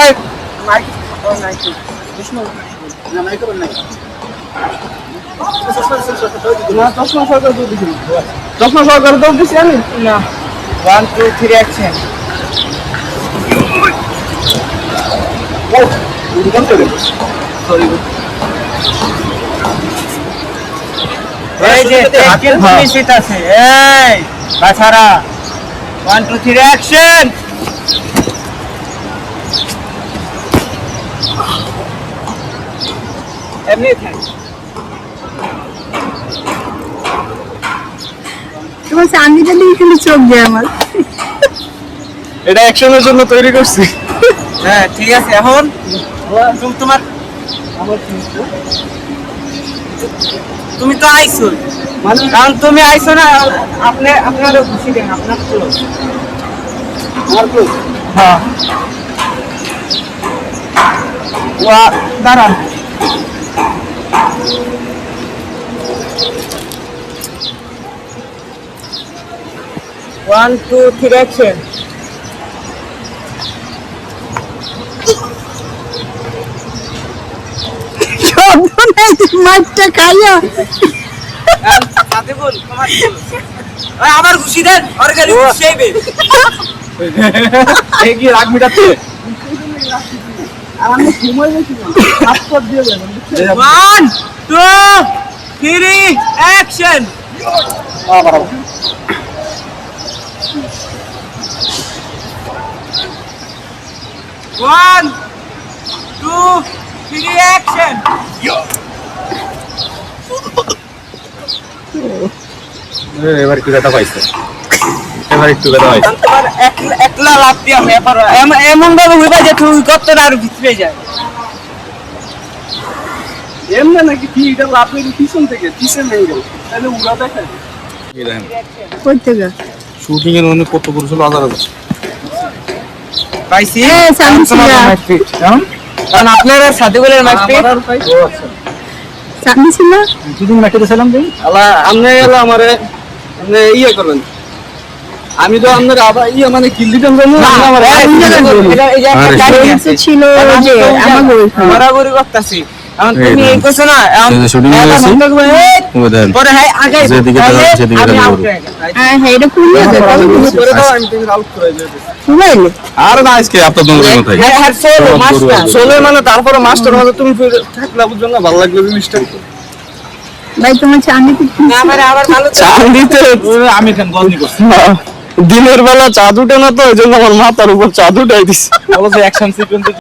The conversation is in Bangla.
মাইক ও নাইক কৃষ্ণ না মাইক বল নাই না চশমা সরকার তো দিছি চশমা সরকার তো দিছি আমি না 1 2 3 অ্যাকশন ও উড়ন করে সরি এই যে হাতের পুলিশ আছে এই বাছারা 1 2 3 অ্যাকশন এমনি থাক তোমার চাঁদিটা দিয়ে খালি চোখ যায় আমার এটা অ্যাকশনের জন্য তৈরি করছি হ্যাঁ ঠিক আছে এখন তোমার তুমি তো আইছো মানে কারণ তুমি আইছো না আপনি আপনারও খুশি দেন আপনার ক্লোজ আমার ক্লোজ হ্যাঁ ওয়া দাঁড়ান One, two, three, action. মাইকটা খাইয়া আবার খুশি দেন আর গাড়ি খুশি আইবে এই কি রাগ মিটাতে আমার সময় বেশি না হাত দিয়ে দেন 1 2 3 অ্যাকশন আবার One, two, three, action! এবার একটু কথা পাইছে এবার একটু কথা পাইছে তোমার একলা লাভ দিয়া ব্যাপার এমন ভাবে হইবা যে তুই কতটা আর ভিতরে যায় এমন নাকি কি এটা লাভ নেই পিছন থেকে পিছন অ্যাঙ্গেল তাহলে উড়া দেখা এই দেখেন কই থেকে শুটিং এর অনেক কত করছিল হাজার হাজার পাইছি সামসিয়া কারণ আপনারা সাদিকুলের মাইকটি চাঁদিছিল শুটিং মাইকতে সালাম দেই আল্লাহ আপনি এলো আমারে আপনি ইয়ে করবেন আমি তো আপনার আবার ইয়ে মানে কিল দিতাম জানো আমার এটা এই যে একটা গাড়ি আছে ছিল যে আমার ঘোরাঘুরি করতেছি এখন তুমি এই কইছো না শুটিং এ আছি ওদের পরে হ্যাঁ আগে যেদিকে যাবে সেদিকে আমি যাবে আউট হয়ে হ্যাঁ হ্যাঁ এটা কোন জায়গা পরে দাও আমি তুমি আউট করে দেব মোবাইল আর না আজকে আপনার দোকানে কোথায় হ্যাঁ হ্যাঁ সোলো মাস্টার সোলো মানে তারপরে মাস্টার মানে তুমি থাকলা বুঝছো না ভালো লাগবে জিনিসটা ভাই তোমার চাঁদিতে না আমারে আবার ভালো চাঁদিতে আমি কেন গলনি করছি দিনের বেলা চাঁদ উঠে না তো ওই জন্য আমার মাথার উপর চাঁদ উঠাই দিছে বলো যে অ্যাকশন সিকোয়েন্স